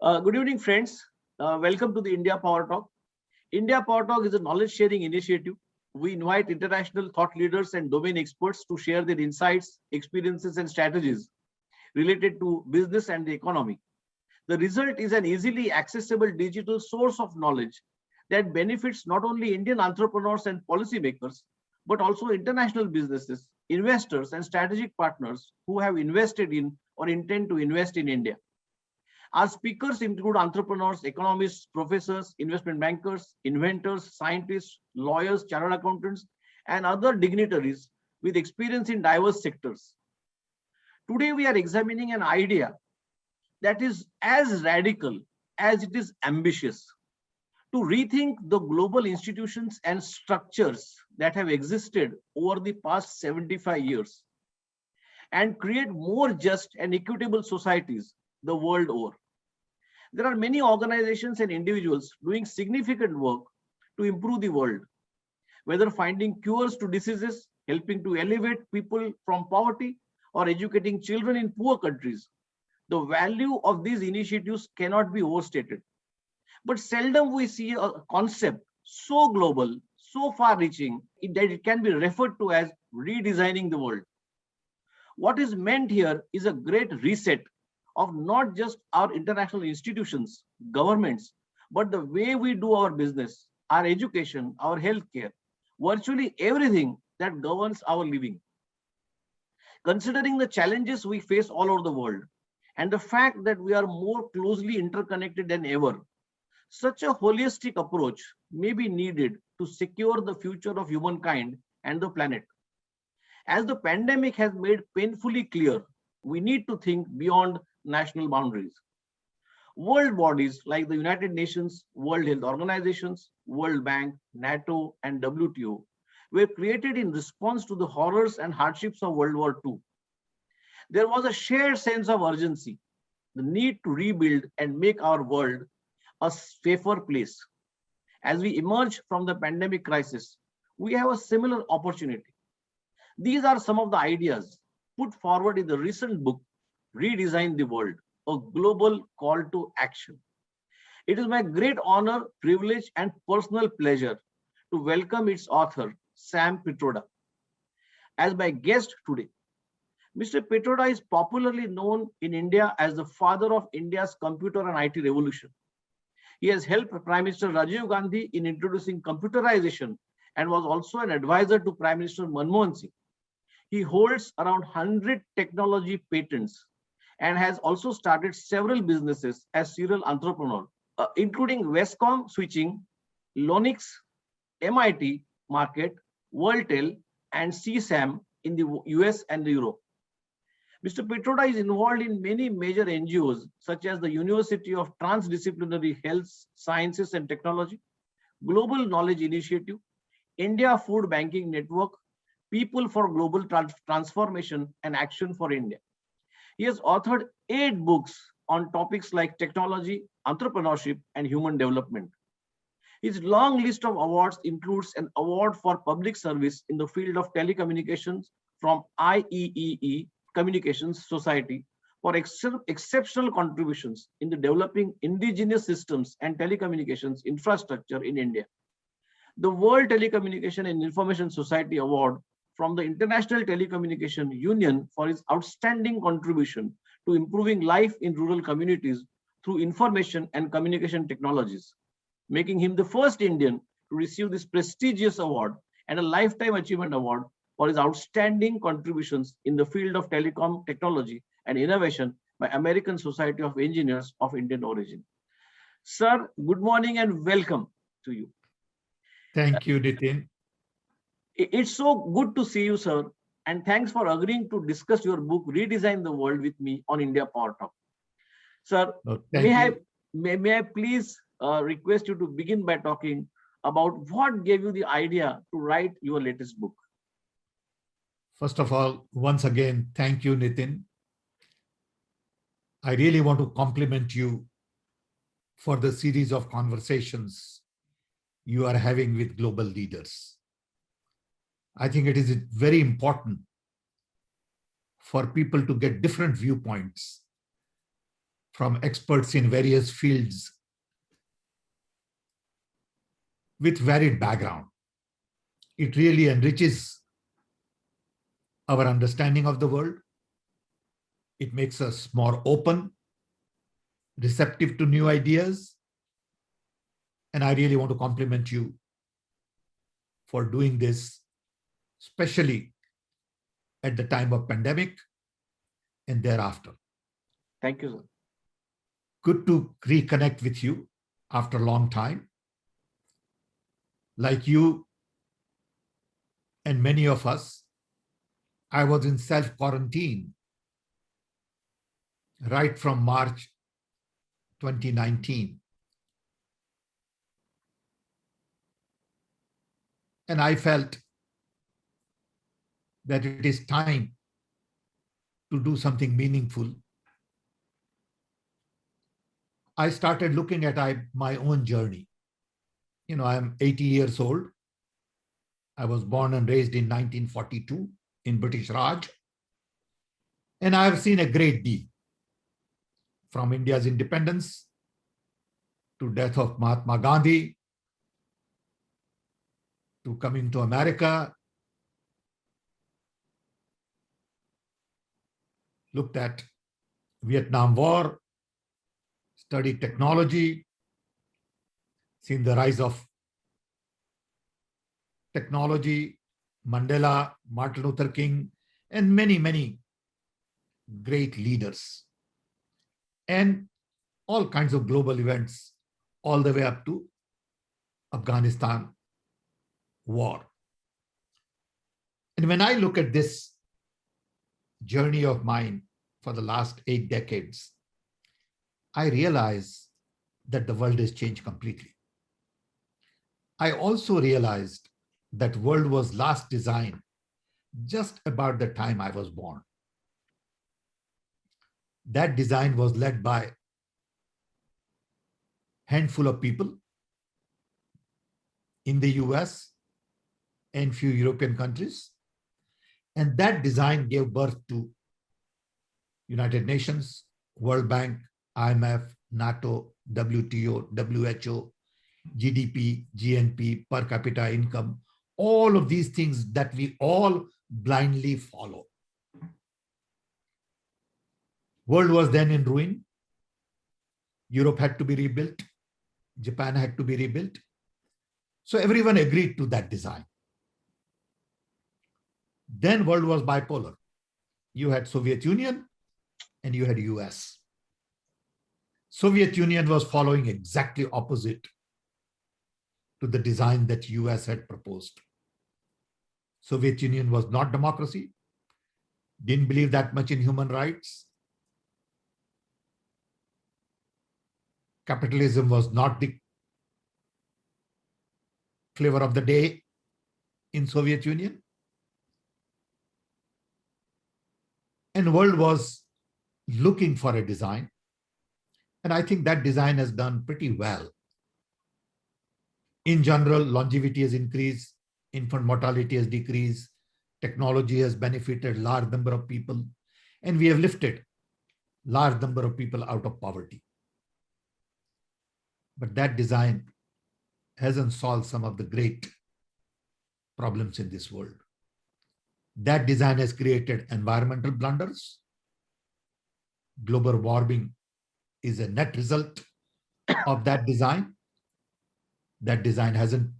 Good evening, friends. Welcome to the India Power Talk. India Power Talk is a knowledge sharing initiative. We invite international thought leaders and domain experts to share their insights, experiences, and strategies related to business and the economy. The result is an easily accessible digital source of knowledge that benefits not only Indian entrepreneurs and policymakers, but also international businesses, investors, and strategic partners who have invested in or intend to invest in India. Our speakers include entrepreneurs, economists, professors, investment bankers, inventors, scientists, lawyers, chartered accountants, and other dignitaries with experience in diverse sectors. Today, we are examining an idea that is as radical as it is ambitious to rethink the global institutions and structures that have existed over the past 75 years and create more just and equitable societies the world over. There are many organizations and individuals doing significant work to improve the world, whether finding cures to diseases, helping to elevate people from poverty, or educating children in poor countries. The value of these initiatives cannot be overstated. But seldom we see a concept so global, so far reaching, that it can be referred to as redesigning the world. What is meant here is a great reset of not just our international institutions, governments, but the way we do our business, our education, our healthcare, virtually everything that governs our living. Considering the challenges we face all over the world and the fact that we are more closely interconnected than ever, such a holistic approach may be needed to secure the future of humankind and the planet. As the pandemic has made painfully clear, we need to think beyond national boundaries. World bodies like the United Nations, World Health Organizations, World Bank, NATO, and WTO were created in response to the horrors and hardships of World War II. There was a shared sense of urgency, the need to rebuild and make our world a safer place. As we emerge from the pandemic crisis, we have a similar opportunity. These are some of the ideas put forward in the recent book, Redesign the World, a global call to action. It is my great honor, privilege, and personal pleasure to welcome its author, Sam Pitroda, as my guest today. Mr. Pitroda is popularly known in India as the father of India's computer and IT revolution. He has helped Prime Minister Rajiv Gandhi in introducing computerization and was also an advisor to Prime Minister Manmohan Singh. He holds around 100 technology patents and has also started several businesses as serial entrepreneur, including Westcom Switching, Lonix, MIT Market, WorldTel, and CSAM in the US and Europe. Mr. Pitroda is involved in many major NGOs such as the University of Transdisciplinary Health, Sciences and Technology, Global Knowledge Initiative, India Food Banking Network, People for Global Transformation and Action for India. He has authored 8 books on topics like technology, entrepreneurship, and human development. His long list of awards includes an award for public service in the field of telecommunications from IEEE Communications Society for exceptional contributions in the developing indigenous systems and telecommunications infrastructure in India. The World Telecommunication and Information Society Award from the International Telecommunication Union for his outstanding contribution to improving life in rural communities through information and communication technologies, making him the first Indian to receive this prestigious award and a Lifetime Achievement Award for his outstanding contributions in the field of telecom technology and innovation by American Society of Engineers of Indian origin. Sir, good morning and welcome to you. Thank you, Nitin. It's so good to see you, sir. And thanks for agreeing to discuss your book, Redesign the World, with me on India Power Talk. Sir, may I please request you to begin by talking about what gave you the idea to write your latest book? First of all, once again, thank you, Nitin. I really want to compliment you for the series of conversations you are having with global leaders. I think it is very important for people to get different viewpoints from experts in various fields with varied background. It really enriches our understanding of the world. It makes us more open, receptive to new ideas. And I really want to compliment you for doing this, especially at the time of pandemic and thereafter. Thank you, sir. Good to reconnect with you after a long time. Like you and many of us, I was in self-quarantine right from March 2019. And I felt that it is time to do something meaningful. I started looking at my own journey. I'm 80 years old. I was born and raised in 1942 in British Raj. And I have seen a great deal, from India's independence to death of Mahatma Gandhi, to coming to America, looked at Vietnam War, studied technology, seen the rise of technology, Mandela, Martin Luther King, and many, many great leaders, and all kinds of global events, all the way up to Afghanistan war. And when I look at this journey of mine for the last 8 decades, I realize that the world has changed completely. I also realized that world was last designed just about the time I was born. That design was led by a handful of people in the US and few European countries. And that design gave birth to United Nations, World Bank, IMF, NATO, WTO, WHO, GDP, GNP, per capita income, all of these things that we all blindly follow. World was then in ruin. Europe had to be rebuilt. Japan had to be rebuilt. So everyone agreed to that design. Then world was bipolar. You had Soviet Union and you had US. Soviet Union was following exactly opposite to the design that US had proposed. Soviet Union was not democracy, didn't believe that much in human rights. Capitalism was not the flavor of the day in Soviet Union. And world was looking for a design. And I think that design has done pretty well. In general, longevity has increased, infant mortality has decreased, technology has benefited large number of people, and we have lifted large number of people out of poverty. But that design hasn't solved some of the great problems in this world. That design has created environmental blunders. Global warming is a net result of that design. That design hasn't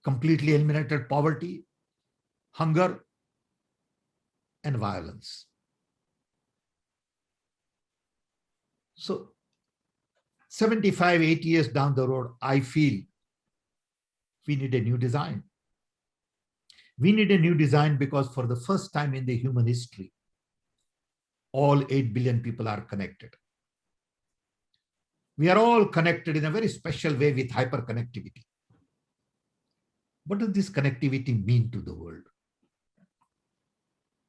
completely eliminated poverty, hunger, and violence. So 75, 80 years down the road, I feel we need a new design. We need a new design because for the first time in the human history, all 8 billion people are connected. We are all connected in a very special way with hyperconnectivity. What does this connectivity mean to the world?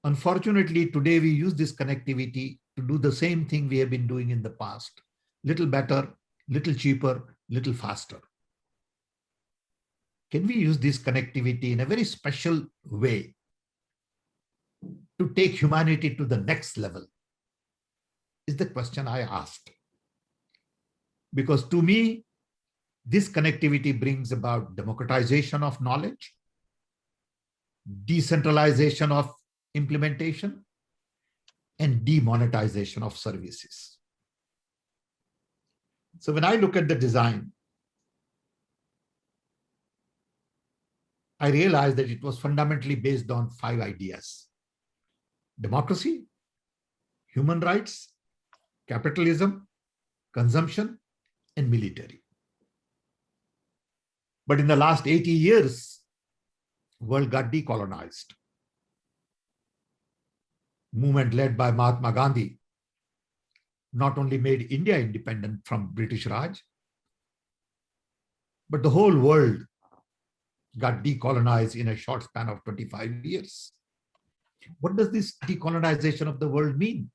Unfortunately, today we use this connectivity to do the same thing we have been doing in the past. Little better, little cheaper, little faster. Can we use this connectivity in a very special way to take humanity to the next level? is the question I asked. Because to me, this connectivity brings about democratization of knowledge, decentralization of implementation, and demonetization of services. So when I look at the design, I realized that it was fundamentally based on 5 ideas: democracy, human rights, capitalism, consumption, and military. But in the last 80 years, world got decolonized. Movement led by Mahatma Gandhi not only made India independent from British Raj, but the whole world got decolonized in a short span of 25 years. What does this decolonization of the world mean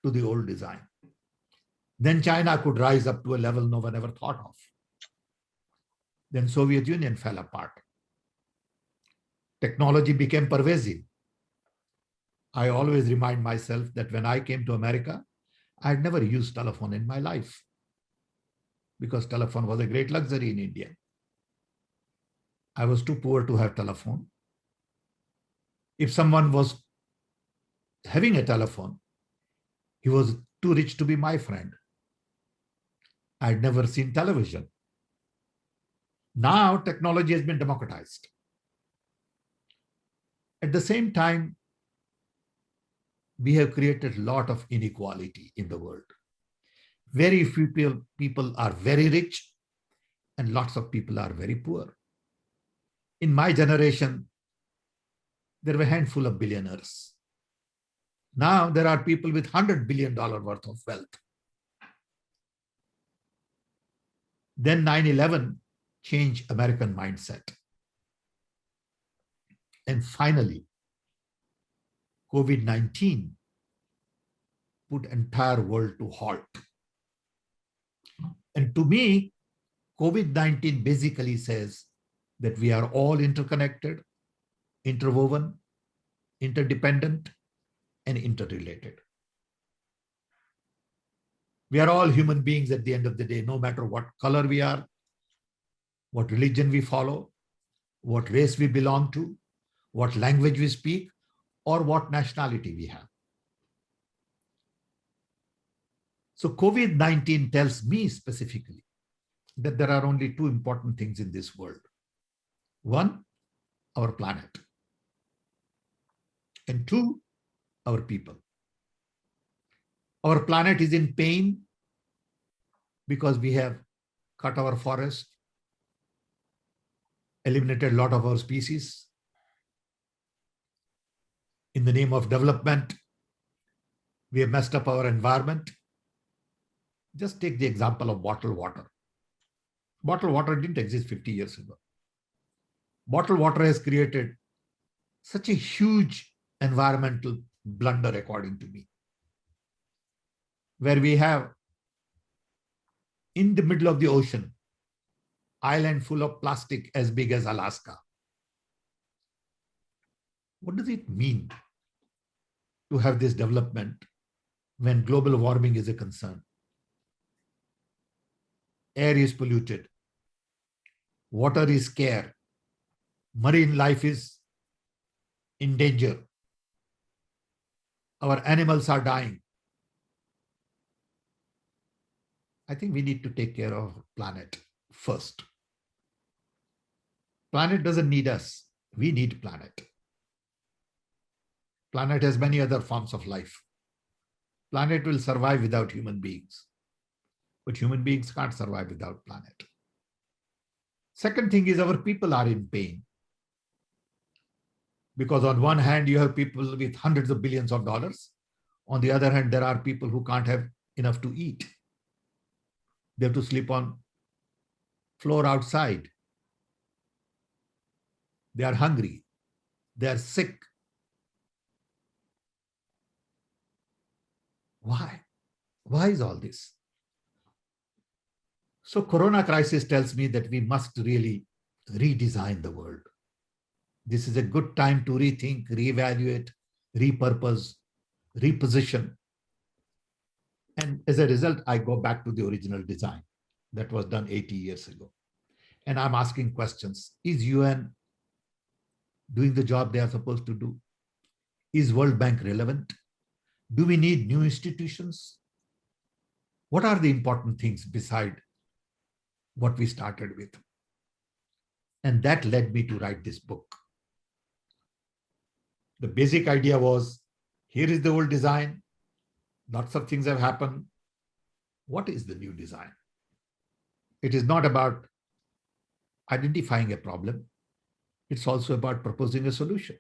to the old design? Then China could rise up to a level no one ever thought of. Then Soviet Union fell apart. Technology became pervasive. I always remind myself that when I came to America, I had never used telephone in my life because telephone was a great luxury in India. I was too poor to have telephone. If someone was having a telephone, he was too rich to be my friend. I had never seen television. Now technology has been democratized. At the same time, we have created a lot of inequality in the world. Very few people are very rich and lots of people are very poor. In my generation, there were a handful of billionaires. Now there are people with $100 billion worth of wealth. Then 9/11 changed American mindset. And finally, COVID-19 put entire world to halt. And to me, COVID-19 basically says that we are all interconnected, interwoven, interdependent, and interrelated. We are all human beings at the end of the day, no matter what color we are, what religion we follow, what race we belong to, what language we speak, or what nationality we have. So COVID-19 tells me specifically that there are only 2 important things in this world. One, our planet. And 2, our people. Our planet is in pain because we have cut our forest, eliminated a lot of our species. In the name of development, we have messed up our environment. Just take the example of bottled water. Bottled water didn't exist 50 years ago. Bottled water has created such a huge environmental blunder, according to me, where we have in the middle of the ocean, island full of plastic as big as Alaska. What does it mean to have this development when global warming is a concern? Air is polluted. Water is scarce. Marine life is in danger. Our animals are dying. I think we need to take care of planet first. Planet doesn't need us. We need planet. Planet has many other forms of life. Planet will survive without human beings, but human beings can't survive without planet. Second thing is our people are in pain. Because on one hand, you have people with hundreds of billions of dollars. On the other hand, there are people who can't have enough to eat. They have to sleep on floor outside. They are hungry. They are sick. Why? Why is all this? So Corona crisis tells me that we must really redesign the world. This is a good time to rethink, reevaluate, repurpose, reposition. And as a result, I go back to the original design that was done 80 years ago. And I'm asking questions. Is UN doing the job they are supposed to do? Is World Bank relevant? Do we need new institutions? What are the important things beside what we started with? And that led me to write this book. The basic idea was, here is the old design. Lots of things have happened. What is the new design? It is not about identifying a problem. It's also about proposing a solution.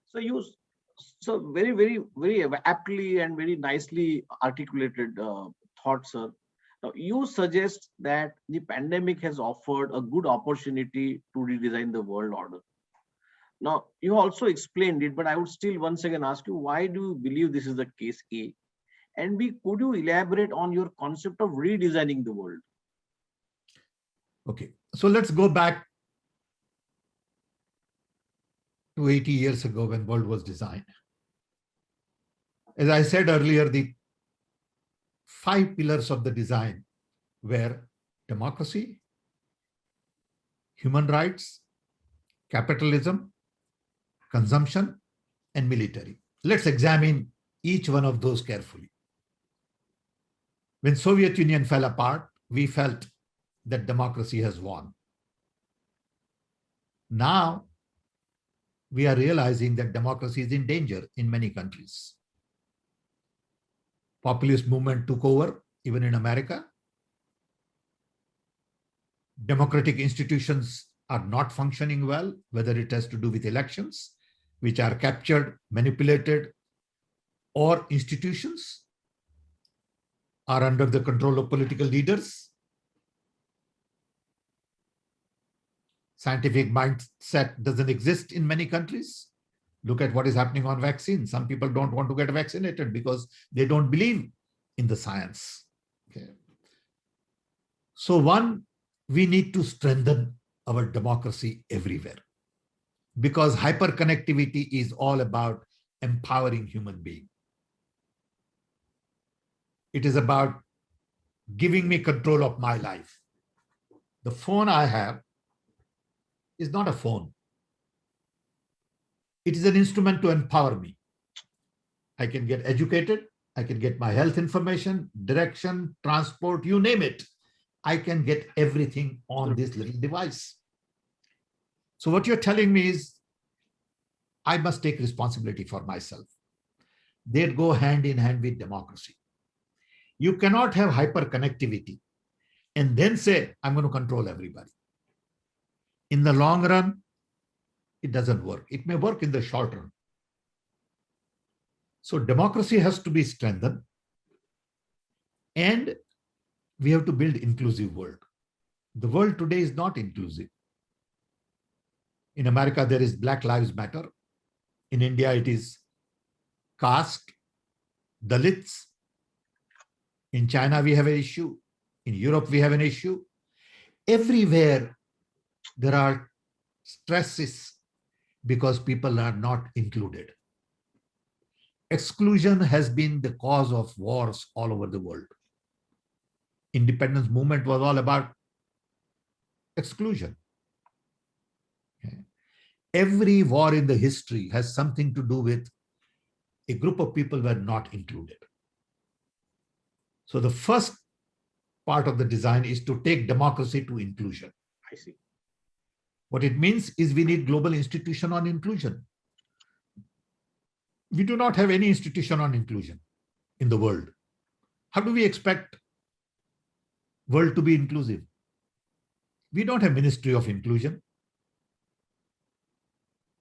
So you, so very aptly and very nicely articulated thoughts, sir. Now you suggest that the pandemic has offered a good opportunity to redesign the world order. Now you also explained it, but I would still once again ask you, why do you believe this is the case, A? And B, could you elaborate on your concept of redesigning the world? Okay, so let's go back to 80 years ago when world was designed. As I said earlier, the 5 pillars of the design were democracy, human rights, capitalism, consumption, and military. Let's examine each one of those carefully. When Soviet Union fell apart, we felt that democracy has won. Now, we are realizing that democracy is in danger in many countries. Populist movement took over, even in America. Democratic institutions are not functioning well, whether it has to do with elections, which are captured, manipulated, or institutions are under the control of political leaders. Scientific mindset doesn't exist in many countries. Look at what is happening on vaccines. Some people don't want to get vaccinated because they don't believe in the science. Okay. So one, we need to strengthen our democracy everywhere, because hyperconnectivity is all about empowering human beings. It is about giving me control of my life. The phone I have is not a phone. It is an instrument to empower me. I can get educated. I can get my health information, direction, transport, you name it. I can get everything on this little device. So what you're telling me is I must take responsibility for myself. They go hand in hand with democracy. You cannot have hyperconnectivity and then say, I'm going to control everybody. In the long run, it doesn't work. It may work in the short run. So democracy has to be strengthened, and we have to build inclusive world. The world today is not inclusive. In America, there is Black Lives Matter. In India, it is caste, Dalits. In China, we have an issue. In Europe, we have an issue. Everywhere, there are stresses because people are not included. Exclusion has been the cause of wars all over the world. Independence movement was all about exclusion. Okay. Every war in the history has something to do with a group of people were not included. So the first part of the design is to take democracy to inclusion. I see. What it means is we need global institution on inclusion. We do not have any institution on inclusion in the world. How do we expect world to be inclusive? We don't have Ministry of Inclusion.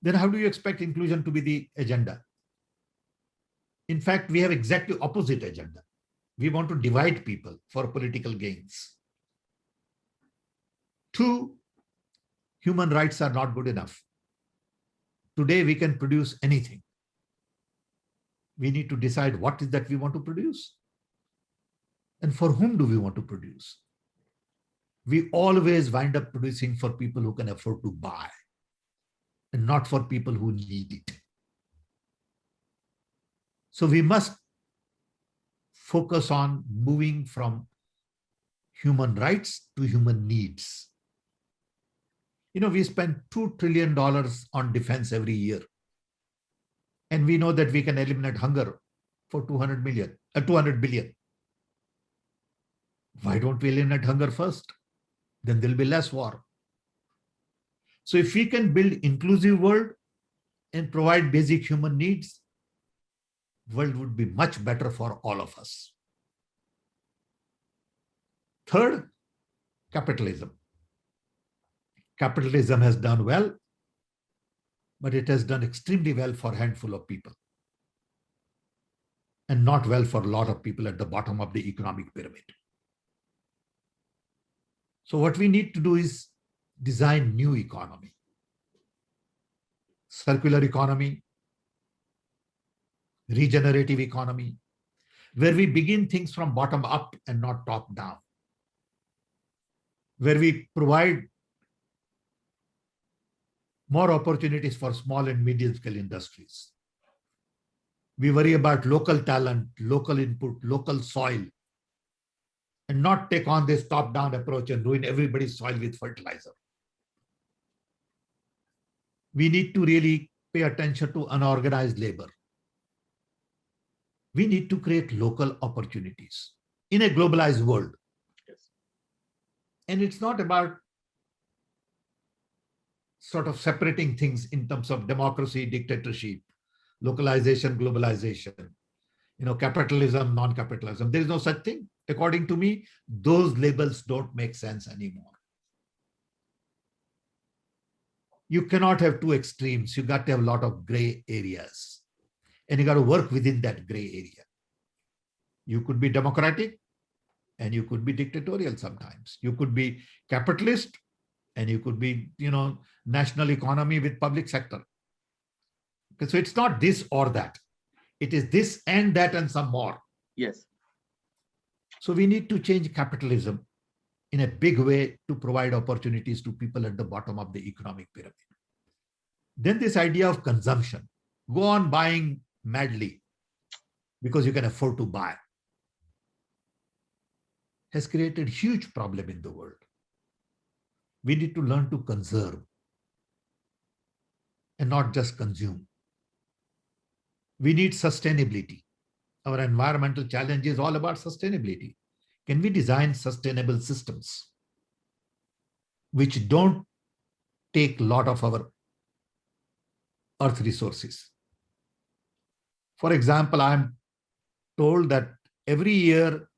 Then how do you expect inclusion to be the agenda? In fact, we have exactly opposite agenda. We want to divide people for political gains. 2, human rights are not good enough. Today, we can produce anything. We need to decide what is that we want to produce. And for whom do we want to produce? We always wind up producing for people who can afford to buy and not for people who need it. So we must focus on moving from human rights to human needs. We spend $2 trillion on defense every year. And we know that we can eliminate hunger for 200 billion. Why don't we eliminate hunger first? Then there'll be less war. So if we can build inclusive world and provide basic human needs, world would be much better for all of us. Third, capitalism. Capitalism has done well, but it has done extremely well for a handful of people and not well for a lot of people at the bottom of the economic pyramid. So what we need to do is design new economy, circular economy, regenerative economy, where we begin things from bottom up and not top down, where we provide more opportunities for small and medium scale industries. We worry about local talent, local input, local soil, and not take on this top-down approach and ruin everybody's soil with fertilizer. We need to really pay attention to unorganized labor. We need to create local opportunities in a globalized world. Yes. And it's not about sort of separating things in terms of democracy, dictatorship, localization, globalization, capitalism, non-capitalism. There is no such thing. According to me, those labels don't make sense anymore. You cannot have two extremes. You got to have a lot of gray areas. And you got to work within that gray area. You could be democratic and you could be dictatorial sometimes. You could be capitalist and you could be, national economy with public sector. So it's not this or that. It is this and that and some more. Yes. So we need to change capitalism in a big way to provide opportunities to people at the bottom of the economic pyramid. Then this idea of consumption, go on buying madly because you can afford to buy, has created huge problem in the world. We need to learn to conserve and not just consume. We need sustainability. Our environmental challenge is all about sustainability. Can we design sustainable systems which don't take a lot of our earth resources? For example, I'm told that every year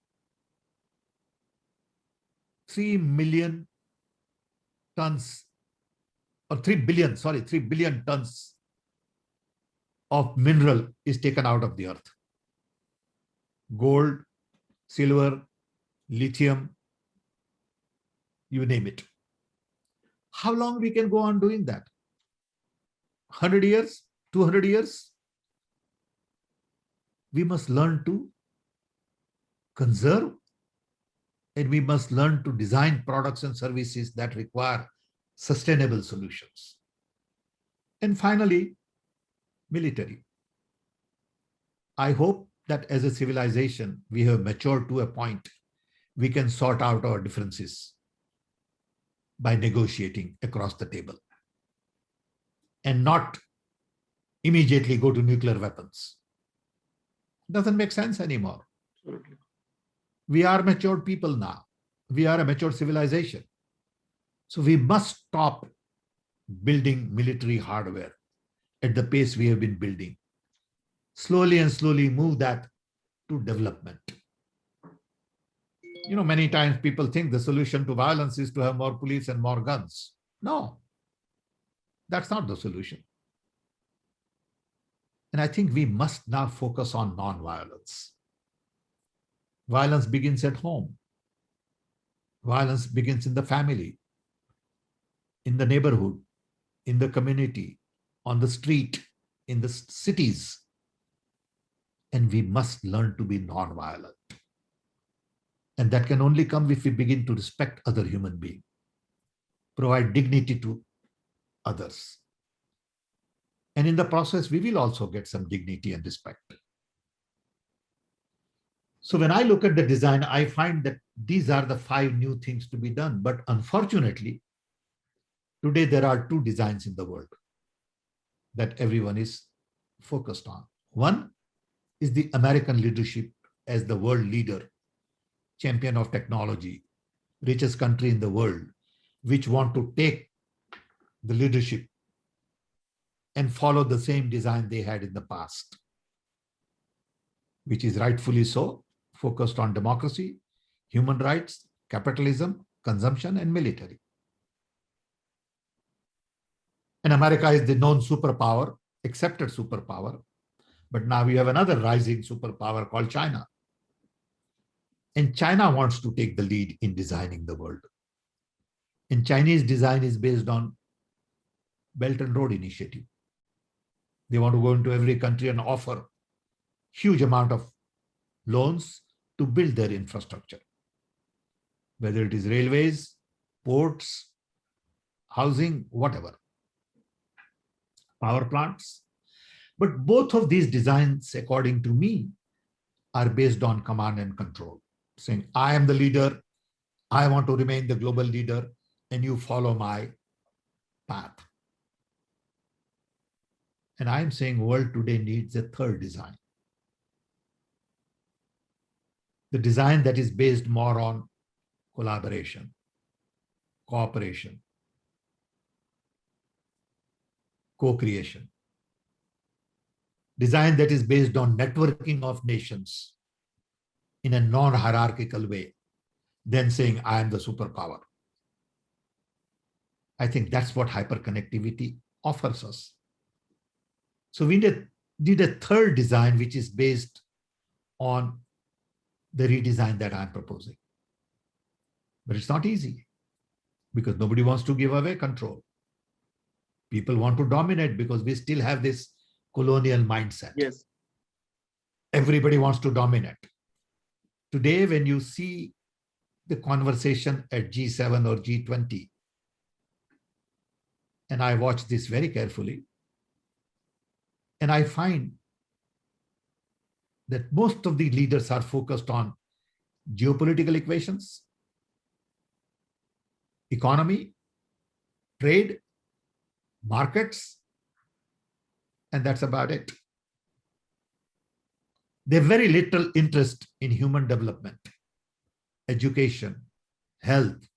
3 million tons or 3 billion tons of mineral is taken out of the earth. Gold, silver, lithium, you name it. How long we can go on doing that? 100 years, 200 years? We must learn to conserve and we must learn to design products and services that require sustainable solutions. And finally, military. I hope that as a civilization, we have matured to a point we can sort out our differences by negotiating across the table and not immediately go to nuclear weapons. Doesn't make sense anymore. Absolutely. We are matured people now. We are a mature civilization. So we must stop building military hardware at the pace we have been building. Slowly and slowly move that to development. Many times people think the solution to violence is to have more police and more guns. No, that's not the solution. And I think we must now focus on non-violence. Violence begins at home. Violence begins in the family, in the neighborhood, in the community, on the street, in the cities. And we must learn to be non-violent. And that can only come if we begin to respect other human beings, provide dignity to others. And in the process, we will also get some dignity and respect. So when I look at the design, I find that these are the 5 new things to be done. But unfortunately, today there are 2 designs in the world that everyone is focused on. One is the American leadership as the world leader, champion of technology, richest country in the world, which want to take the leadership and follow the same design they had in the past, which is rightfully so, focused on democracy, human rights, capitalism, consumption, and military. And America is the known superpower, accepted superpower. But now we have another rising superpower called China. And China wants to take the lead in designing the world. And Chinese design is based on Belt and Road Initiative. They want to go into every country and offer huge amount of loans to build their infrastructure, whether it is railways, ports, housing, whatever, power plants. But both of these designs, according to me, are based on command and control, saying, I am the leader, I want to remain the global leader, and you follow my path. And I'm saying world today needs a third design. The design that is based more on collaboration, cooperation, co-creation. Design that is based on networking of nations in a non-hierarchical way, then saying, I am the superpower. I think that's what hyperconnectivity offers us. So we need a third design, which is based on the redesign that I'm proposing. But it's not easy because nobody wants to give away control. People want to dominate because we still have this colonial mindset. Yes. Everybody wants to dominate. Today, when you see the conversation at G7 or G20, and I watch this very carefully, and I find that most of the leaders are focused on geopolitical equations, economy, trade, markets, and that's about it. They have very little interest in human development, education, health,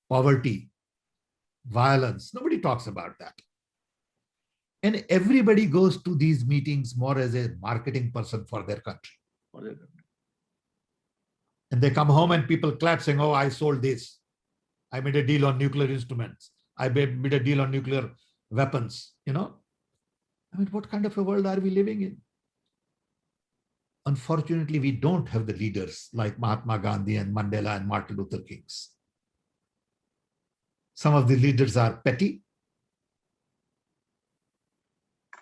poverty, violence. Nobody talks about that. And everybody goes to these meetings more as a marketing person for their country. And they come home and people clap saying, oh, I sold this. I made a deal on nuclear instruments. I made a deal on nuclear weapons. You know, I mean, what kind of a world are we living in? Unfortunately, we don't have the leaders like Mahatma Gandhi and Mandela and Martin Luther Kings. Some of the leaders are petty,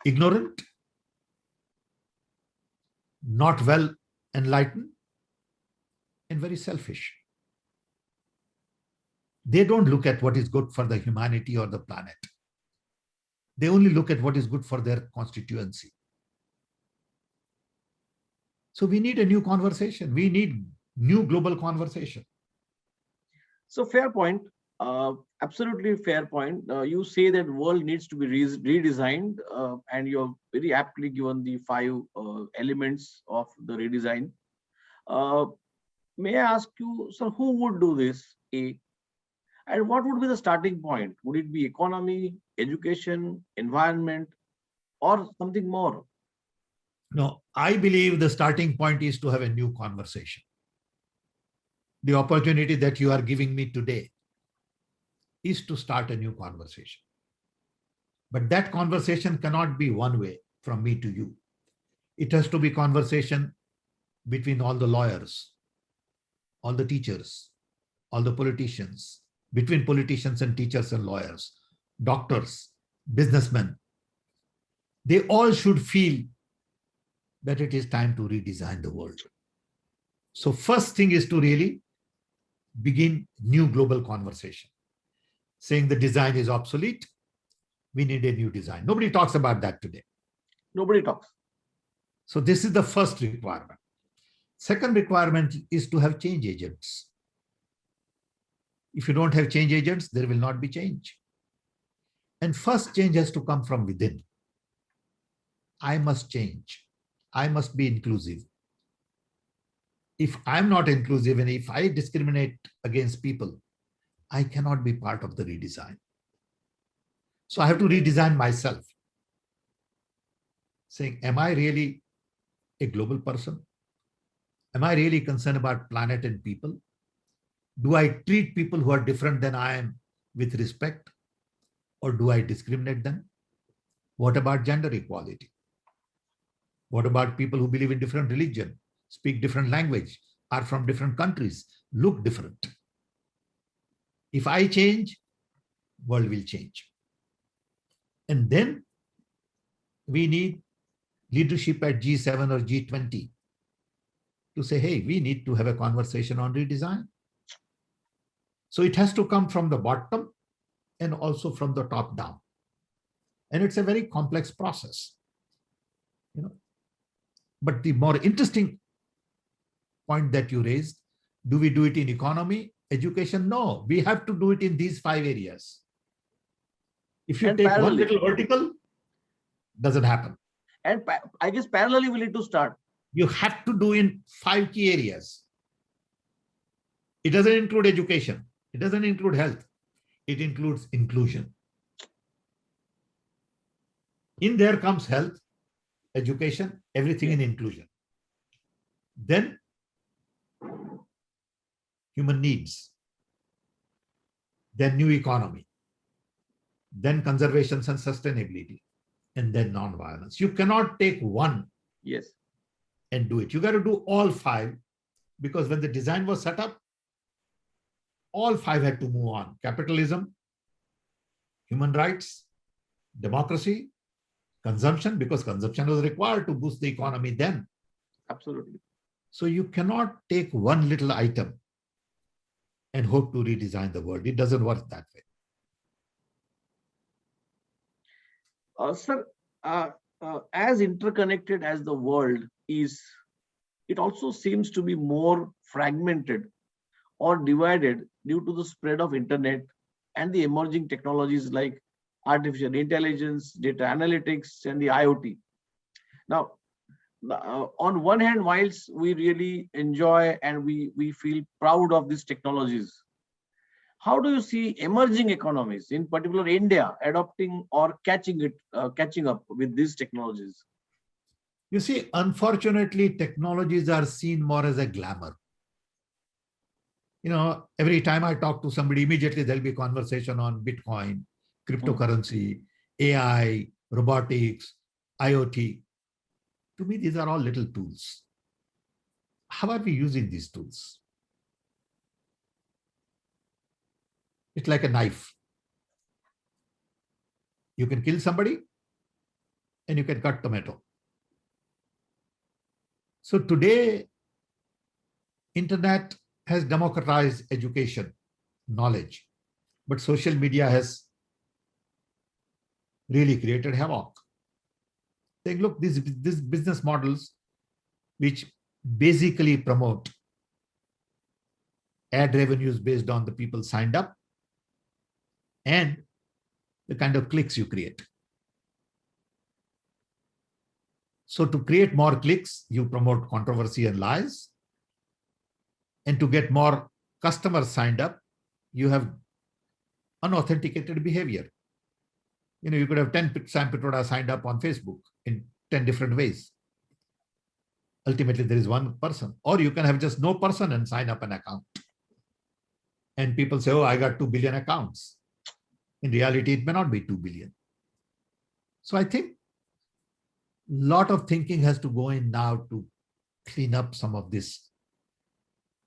ignorant, not well enlightened, and very selfish. They don't look at what is good for the humanity or the planet. They only look at what is good for their constituency. So we need a new conversation. We need new global conversation. So fair point. Absolutely fair point. You say that world needs to be redesigned, and you have very aptly given the 5 elements of the redesign. May I ask you, so who would do this? And what would be the starting point? Would it be economy, education, environment, or something more? No, I believe the starting point is to have a new conversation. The opportunity that you are giving me today is to start a new conversation. But that conversation cannot be one way from me to you. It has to be conversation between all the lawyers, all the teachers, all the politicians, between politicians and teachers and lawyers, doctors, businessmen. They all should feel that it is time to redesign the world. So first thing is to really begin new global conversation, saying the design is obsolete. We need a new design. Nobody talks about that today. Nobody talks. So this is the first requirement. Second requirement is to have change agents. If you don't have change agents, there will not be change. And first change has to come from within. I must change. I must be inclusive. If I'm not inclusive and if I discriminate against people, I cannot be part of the redesign. So I have to redesign myself. Saying, am I really a global person? Am I really concerned about planet and people? Do I treat people who are different than I am with respect? Or do I discriminate them? What about gender equality? What about people who believe in different religion, speak different language, are from different countries, look different? If I change, world will change. And then we need leadership at G7 or G20 to say, hey, we need to have a conversation on redesign. So it has to come from the bottom and also from the top down. And it's a very complex process. But the more interesting point that you raised, do we do it in economy, education? No, we have to do it in these 5 areas. If you take one little vertical, doesn't happen. And I guess parallelly we need to start. You have to do in 5 key areas. It doesn't include education. It doesn't include health. It includes inclusion. In there comes health, education, everything in inclusion. Then human needs. Then new economy. Then conservation and sustainability. And then non-violence. You cannot take one and do it. You got to do all 5, because when the design was set up, all 5 had to move on. Capitalism, human rights, democracy, consumption, because consumption was required to boost the economy then. Absolutely. So you cannot take one little item and hope to redesign the world. It doesn't work that way. Sir, as interconnected as the world is, it also seems to be more fragmented or divided due to the spread of internet and the emerging technologies like artificial intelligence, data analytics, and the IoT. Now, on one hand, whilst we really enjoy and we feel proud of these technologies, how do you see emerging economies, in particular India, adopting or catching up with these technologies? You see, unfortunately, technologies are seen more as a glamour. Every time I talk to somebody, immediately there'll be conversation on Bitcoin, cryptocurrency, AI, robotics, IoT. To me, these are all little tools. How are we using these tools? It's like a knife. You can kill somebody and you can cut tomato. So today, internet has democratized education, knowledge, but social media has really created havoc. Saying, look, these business models, which basically promote ad revenues based on the people signed up and the kind of clicks you create. So to create more clicks, you promote controversy and lies. And to get more customers signed up, you have unauthenticated behavior. You could have 10 Sam Pitroda signed up on Facebook in 10 different ways. Ultimately, there is one person. Or you can have just no person and sign up an account. And people say, oh, I got 2 billion accounts. In reality, it may not be 2 billion. So I think a lot of thinking has to go in now to clean up some of this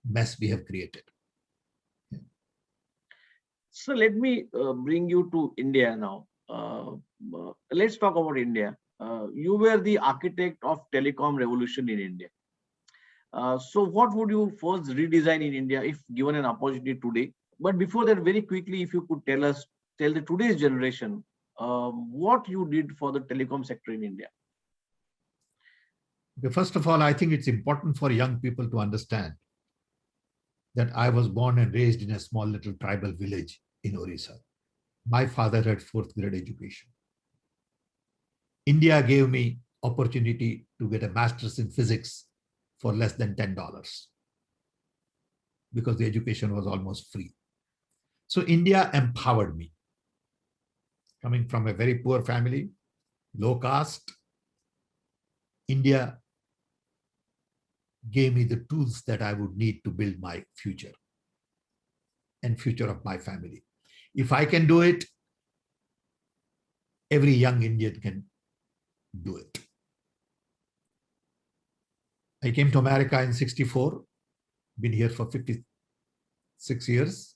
mess we have created. So let me bring you to India now. Let's talk about India. You were the architect of telecom revolution in India. So what would you first redesign in India if given an opportunity today? But before that, very quickly, if you could tell the today's generation what you did for the telecom sector in India. First of all, I think it's important for young people to understand that I was born and raised in a small little tribal village in Orissa. My father had fourth grade education. India gave me opportunity to get a master's in physics for less than $10 because the education was almost free. So India empowered me. Coming from a very poor family, low caste, India gave me the tools that I would need to build my future and future of my family. If I can do it, every young Indian can do it. I came to America in 64, been here for 56 years,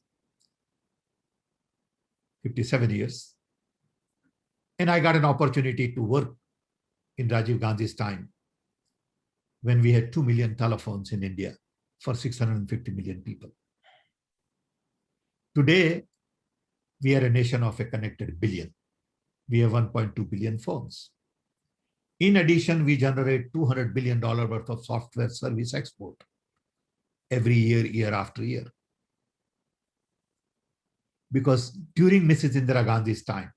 57 years. And I got an opportunity to work in Rajiv Gandhi's time when we had 2 million telephones in India for 650 million people. Today, we are a nation of a connected billion. We have 1.2 billion phones. In addition, we generate $200 billion worth of software service export every year, year after year. Because during Mrs. Indira Gandhi's time,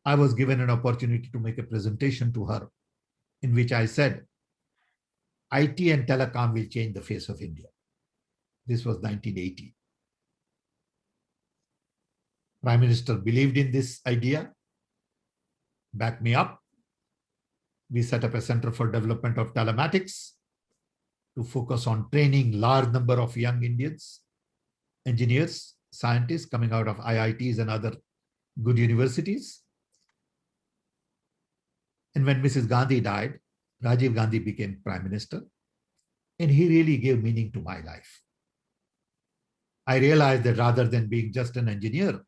I was given an opportunity to make a presentation to her in which I said, IT and telecom will change the face of India. This was 1980. Prime Minister believed in this idea, backed me up. We set up a Center for Development of Telematics to focus on training large number of young Indians, engineers, scientists coming out of IITs and other good universities. And when Mrs. Gandhi died, Rajiv Gandhi became Prime Minister, and he really gave meaning to my life. I realized that rather than being just an engineer,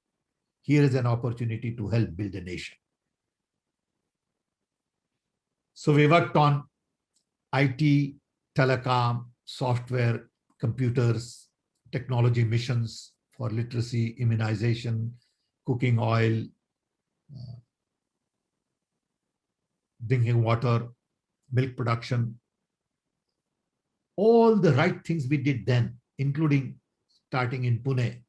here is an opportunity to help build a nation. So we worked on IT, telecom, software, computers, technology missions for literacy, immunization, cooking oil, drinking water, milk production. All the right things we did then, including starting in Pune,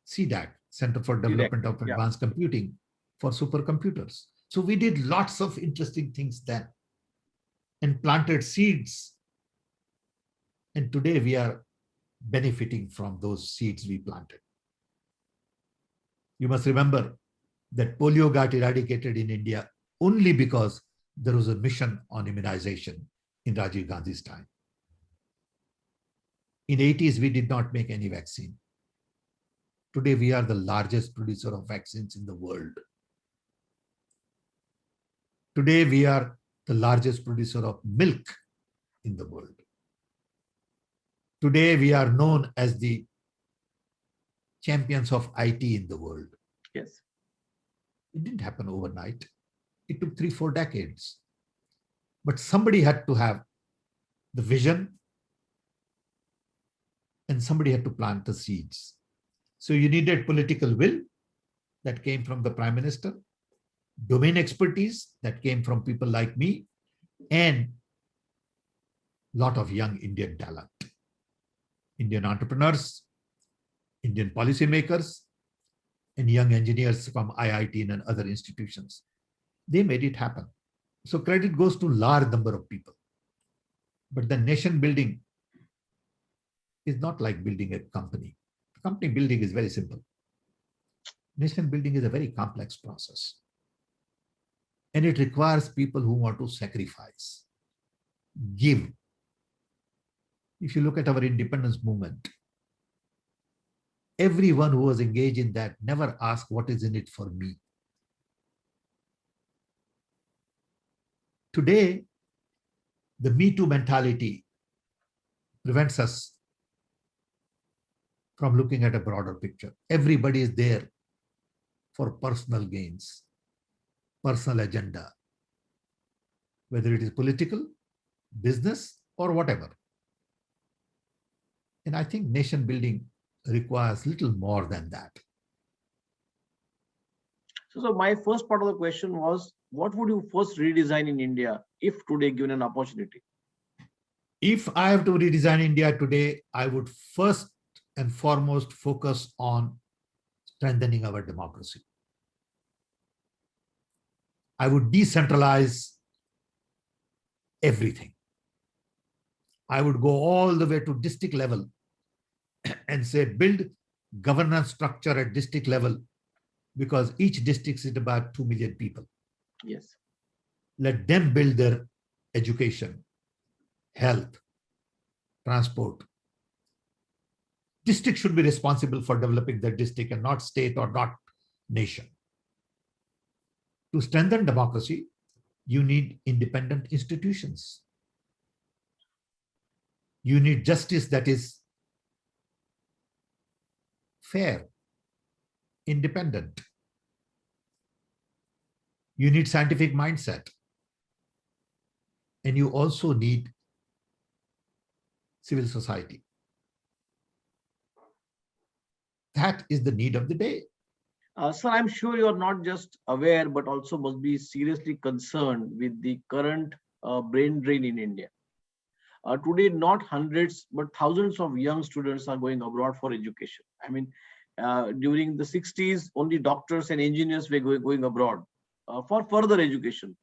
CDAC, Center for Development of Advanced Computing for supercomputers. So we did lots of interesting things then and planted seeds. And today we are benefiting from those seeds we planted. You must remember that polio got eradicated in India only because there was a mission on immunization in Rajiv Gandhi's time. In the 80s, we did not make any vaccine. Today, we are the largest producer of vaccines in the world. Today, we are the largest producer of milk in the world. Today, we are known as the champions of IT in the world. Yes. It didn't happen overnight. It took 3-4 decades. But somebody had to have the vision and somebody had to plant the seeds. So you needed political will that came from the Prime Minister, domain expertise that came from people like me, and a lot of young Indian talent. Indian entrepreneurs, Indian policymakers, and young engineers from IIT and other institutions. They made it happen. So credit goes to a large number of people. But the nation building is not like building a company. Company building is very simple. Nation building is a very complex process. And it requires people who want to sacrifice, give. If you look at our independence movement, everyone who was engaged in that never asked what is in it for me. Today, the Me Too mentality prevents us from looking at a broader picture. Everybody is there for personal gains, personal agenda, whether it is political, business, or whatever. And I think nation building requires little more than that. So my first part of the question was, what would you first redesign in India if today given an opportunity? If I have to redesign India today, I would first and foremost focus on strengthening our democracy. I would decentralize everything. I would go all the way to district level and say build governance structure at district level, because each district is about 2 million people. Yes. Let them build their education, health, transport. District should be responsible for developing their district and not state or not nation. To strengthen democracy, you need independent institutions. You need justice that is fair, independent. You need scientific mindset. And you also need civil society. That is the need of the day. Sir, I'm sure you're not just aware, but also must be seriously concerned with the current brain drain in India. Today, not hundreds, but thousands of young students are going abroad for education. I mean, during the 60s, only doctors and engineers were going abroad for further education.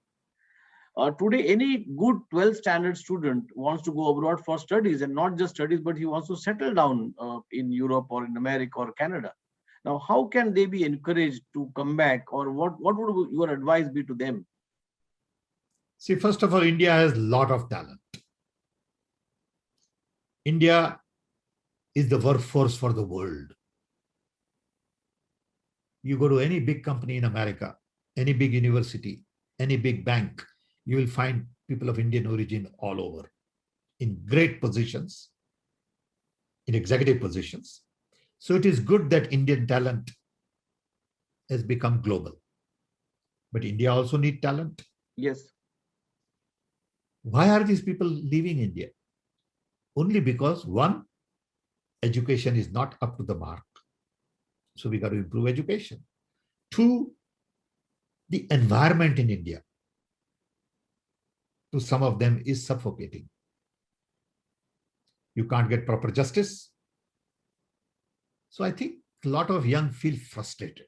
Today, any good 12th standard student wants to go abroad for studies, and not just studies, but he wants to settle down in Europe or in America or Canada. Now, how can they be encouraged to come back, or what would your advice be to them? See, first of all, India has a lot of talent. India is the workforce for the world. You go to any big company in America, any big university, any big bank, you will find people of Indian origin all over in great positions, in executive positions. So it is good that Indian talent has become global. But India also needs talent. Yes. Why are these people leaving India? Only because, one, education is not up to the mark. So we got to improve education. Two, the environment in India, to some of them, is suffocating. You can't get proper justice. So I think a lot of young feel frustrated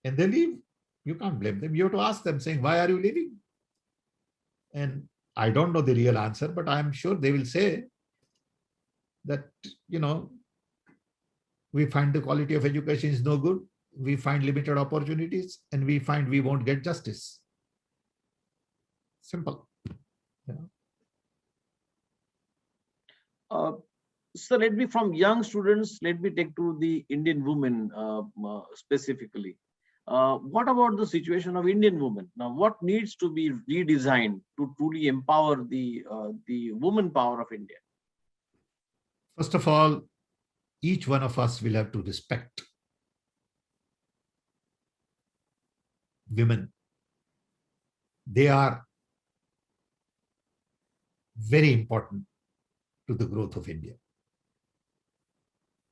and they leave. You can't blame them. You have to ask them, saying, why are you leaving? And I don't know the real answer, but I'm sure they will say that, we find the quality of education is no good. We find limited opportunities, and we find we won't get justice. Simple. So let me, from young students, let me take to the Indian women specifically. What about the situation of Indian women? Now, what needs to be redesigned to truly empower the woman power of India? First of all, each one of us will have to respect women. They are very important to the growth of India.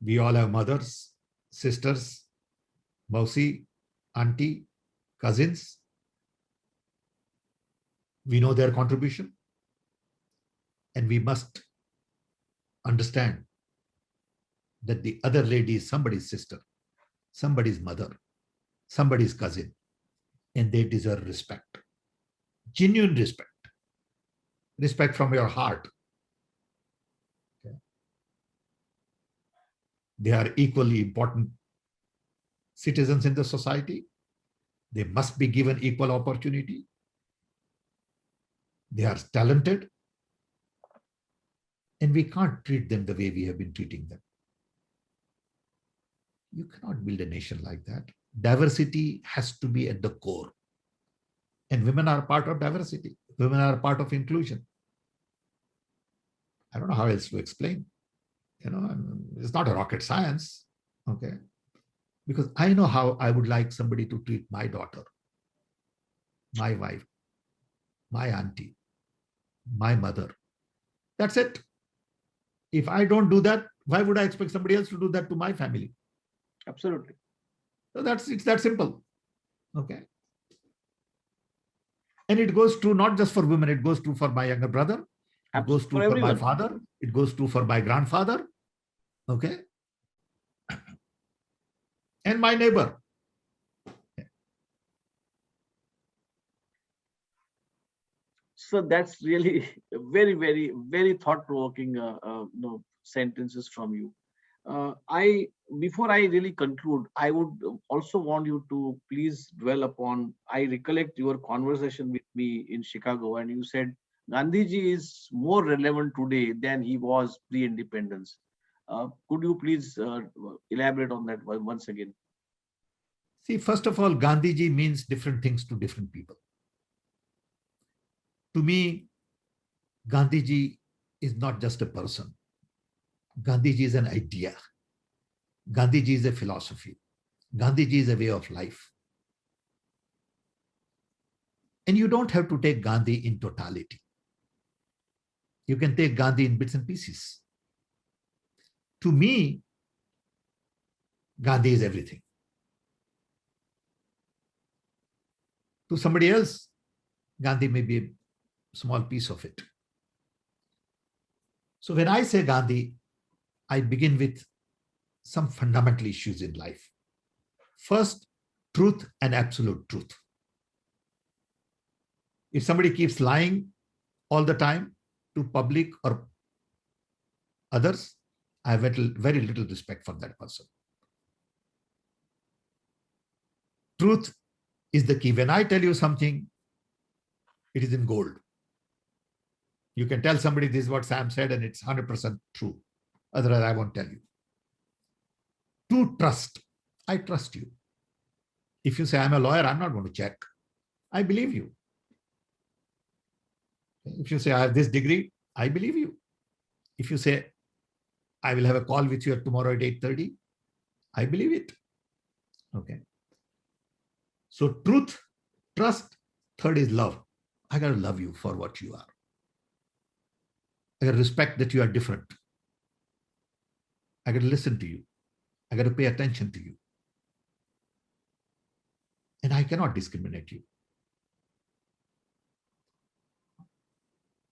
We all have mothers, sisters, mausi, auntie, cousins. We know their contribution, and we must understand that the other lady is somebody's sister, somebody's mother, somebody's cousin, and they deserve respect. Genuine respect. Respect from your heart. Okay. They are equally important citizens in the society. They must be given equal opportunity. They are talented. And we can't treat them the way we have been treating them. You cannot build a nation like that. Diversity has to be at the core. And women are part of diversity. Women are part of inclusion. I don't know how else to explain. It's not a rocket science. Okay. Because I know how I would like somebody to treat my daughter, my wife, my auntie, my mother. That's it. If I don't do that, why would I expect somebody else to do that to my family? Absolutely. So it's that simple. Okay. And it goes true not just for women, it goes true for my younger brother, it goes true For for my everyone. father, it goes true for my grandfather, okay, and my neighbor. So that's really very, very, very thought-provoking sentences from you. I Before I really conclude, I would also want you to please dwell upon. I recollect your conversation with me in Chicago, and you said Gandhiji is more relevant today than he was pre-independence. Could you please elaborate on that once again? See, first of all, Gandhiji means different things to different people. To me, Gandhiji is not just a person. Gandhiji is an idea. Gandhiji is a philosophy. Gandhiji is a way of life. And you don't have to take Gandhi in totality. You can take Gandhi in bits and pieces. To me, Gandhi is everything. To somebody else, Gandhi may be a small piece of it. So when I say Gandhi, I begin with some fundamental issues in life. First, truth and absolute truth. If somebody keeps lying all the time to public or others, I have very little respect for that person. Truth is the key. When I tell you something, it is in gold. You can tell somebody this is what Sam said and it's 100% true. Otherwise, I won't tell you. To trust, I trust you. If you say I'm a lawyer, I'm not going to check. I believe you. If you say I have this degree, I believe you. If you say I will have a call with you tomorrow at 8:30, I believe it. Okay. So truth, trust, third is love. I got to love you for what you are. I got to respect that you are different. I got to listen to you. I got to pay attention to you. And I cannot discriminate you.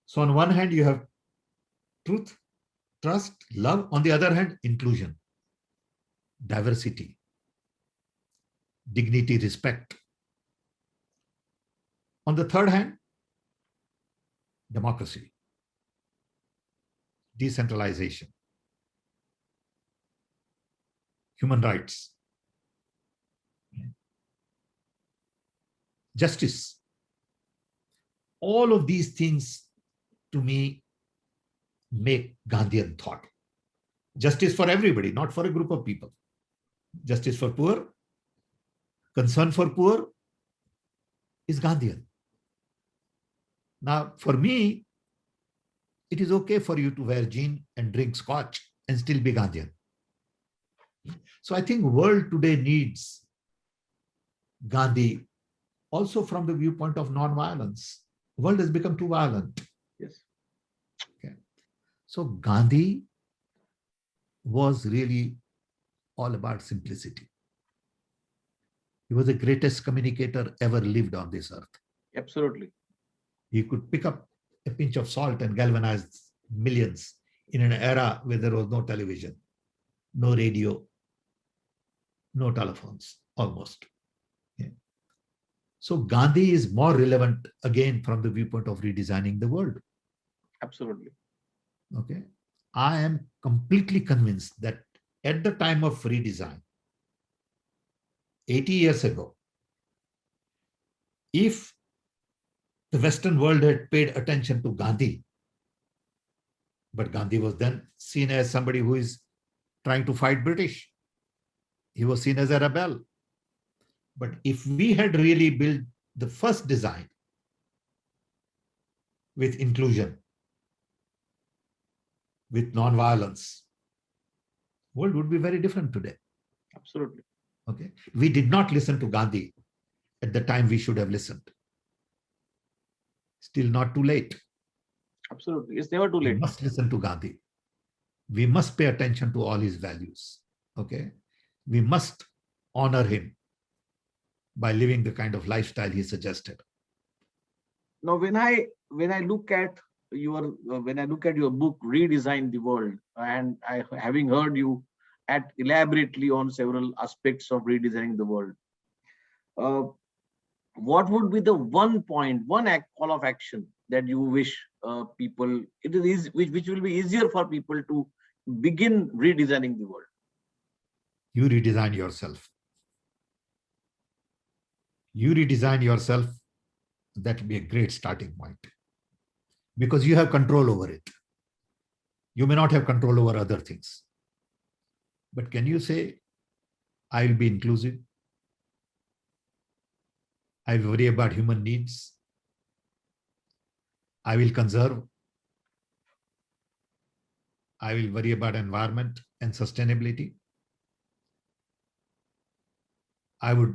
So on one hand, you have truth, trust, love. On the other hand, inclusion, diversity, dignity, respect. On the third hand, democracy, decentralization, human rights, justice. All of these things, to me, make Gandhian thought. Justice for everybody, not for a group of people. Justice for poor, concern for poor is Gandhian. Now, for me, it is okay for you to wear jeans and drink scotch and still be Gandhian. So I think world today needs Gandhi also from the viewpoint of non-violence. The world has become too violent. Yes. Okay. So Gandhi was really all about simplicity. He was the greatest communicator ever lived on this earth. Absolutely. He could pick up a pinch of salt and galvanize millions in an era where there was no television, no radio, no telephones, almost. Okay. So Gandhi is more relevant again from the viewpoint of redesigning the world. Absolutely. Okay. I am completely convinced that at the time of redesign, 80 years ago, if the Western world had paid attention to Gandhi, but Gandhi was then seen as somebody who is trying to fight British. He was seen as a rebel. But if we had really built the first design with inclusion, with non-violence, world would be very different today. Absolutely. Okay. We did not listen to Gandhi at the time we should have listened. Still not too late. Absolutely. It's never too late. We must listen to Gandhi. We must pay attention to all his values. Okay. We must honor him by living the kind of lifestyle he suggested. Now, when I look at your book, Redesign the World, and having heard you at elaborately on several aspects of redesigning the world, uh, what would be the one point, call of action that you wish people, it is easy, which will be easier for people to begin redesigning the world? You redesign yourself. You redesign yourself. That will be a great starting point because you have control over it. You may not have control over other things. But can you say, I will be inclusive? I will worry about human needs. I will conserve. I will worry about environment and sustainability. I would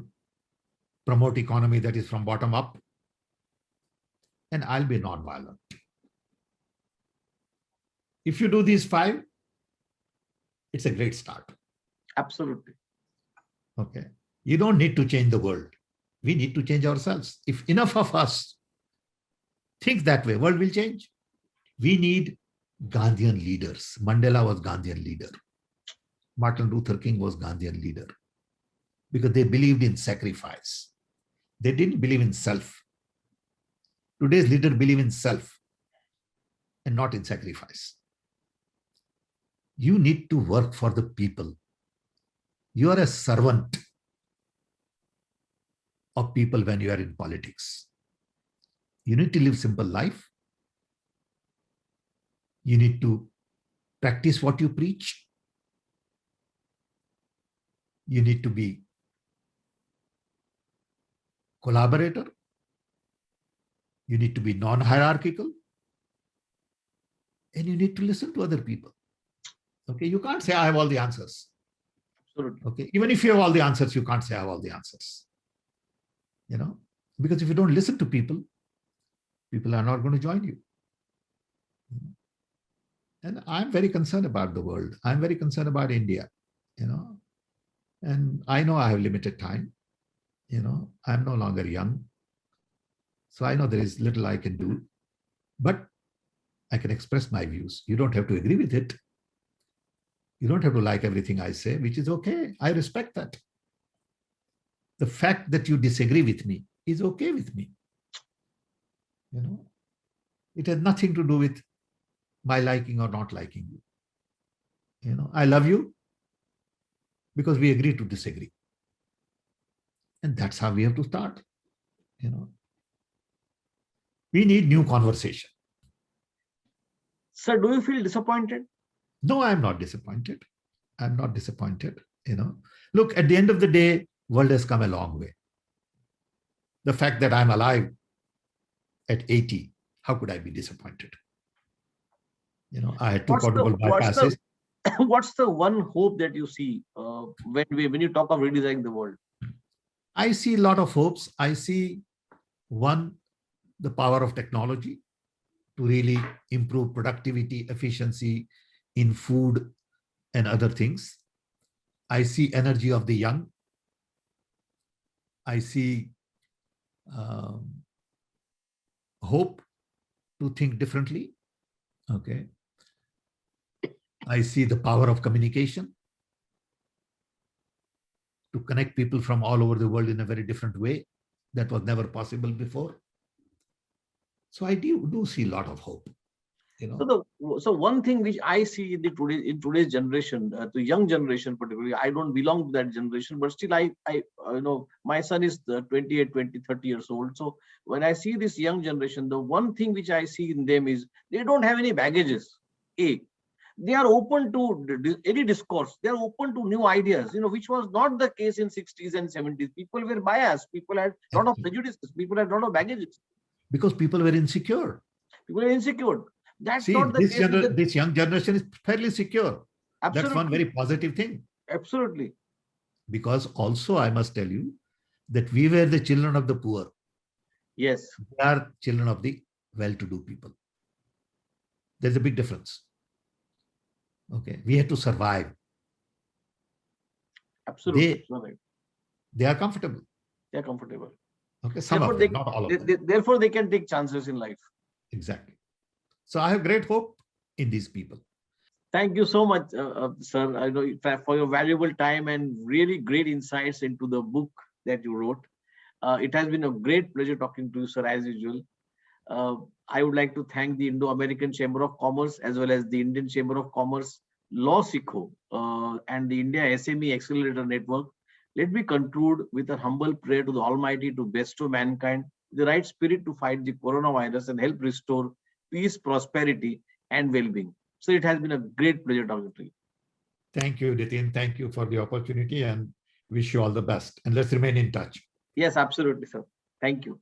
promote economy that is from bottom up. And I'll be non-violent. If you do these 5, it's a great start. Absolutely. Okay. You don't need to change the world. We need to change ourselves. If enough of us think that way, world will change. We need Gandhian leaders. Mandela was Gandhian leader. Martin Luther King was Gandhian leader because they believed in sacrifice. They didn't believe in self. Today's leaders believe in self and not in sacrifice. You need to work for the people. You are a servant of people when you are in politics. You need to live simple life. You need to practice what you preach. You need to be collaborator. You need to be non-hierarchical. And you need to listen to other people. Okay, you can't say I have all the answers. Absolutely. Okay, even if you have all the answers, you can't say I have all the answers. You know, because if you don't listen to people, people are not going to join you. And I'm very concerned about the world. I'm very concerned about India, you know, and I know I have limited time. You know, I'm no longer young. So I know there is little I can do, but I can express my views. You don't have to agree with it. You don't have to like everything I say, which is okay. I respect that. The fact that you disagree with me is okay with me. You know, it has nothing to do with my liking or not liking you. You know, I love you because we agree to disagree. And that's how we have to start. You know, we need new conversation. Sir, do you feel disappointed? No, I'm not disappointed. I'm not disappointed. You know, look, at the end of the day, world has come a long way. The fact that I'm alive at 80, how could I be disappointed? You know, I had 2 portable bypasses. What's the one hope that you see when you talk of redesigning the world? I see a lot of hopes. I see, one, the power of technology to really improve productivity, efficiency in food and other things. I see energy of the young. I see hope to think differently. Okay. I see the power of communication to connect people from all over the world in a very different way that was never possible before. So I do see a lot of hope. You know? So one thing which I see in today's generation, the young generation particularly, I don't belong to that generation, but still I you know, my son is 28, 20, 30 years old. So when I see this young generation, the one thing which I see in them is they don't have any baggages. They are open to any discourse. They are open to new ideas, you know, which was not the case in 60s and 70s. People were biased. People had a lot of prejudices. People had a lot of baggages. Because people were insecure. People are insecure. That's See, not the case. this young generation is fairly secure. Absolutely. That's one very positive thing. Absolutely. Because also I must tell you that we were the children of the poor. Yes. We are children of the well-to-do people. There's a big difference. Okay. We had to survive. Absolutely. They are comfortable. They're comfortable. Okay, some Therefore, of them, not all of them. therefore, they can take chances in life. Exactly. So I have great hope in these people. Thank you so much, sir. I know for your valuable time and really great insights into the book that you wrote. It has been a great pleasure talking to you, sir, as usual. Uh, I would like to thank the Indo-American Chamber of Commerce as well as the Indian Chamber of Commerce, Law Sikho, and the India SME Accelerator Network. Let me conclude with a humble prayer to the Almighty to bestow mankind the right spirit to fight the coronavirus and help restore peace, prosperity, and well-being. So it has been a great pleasure talking to you. Thank you, Nitin. Thank you for the opportunity and wish you all the best. And let's remain in touch. Yes, absolutely, sir. Thank you.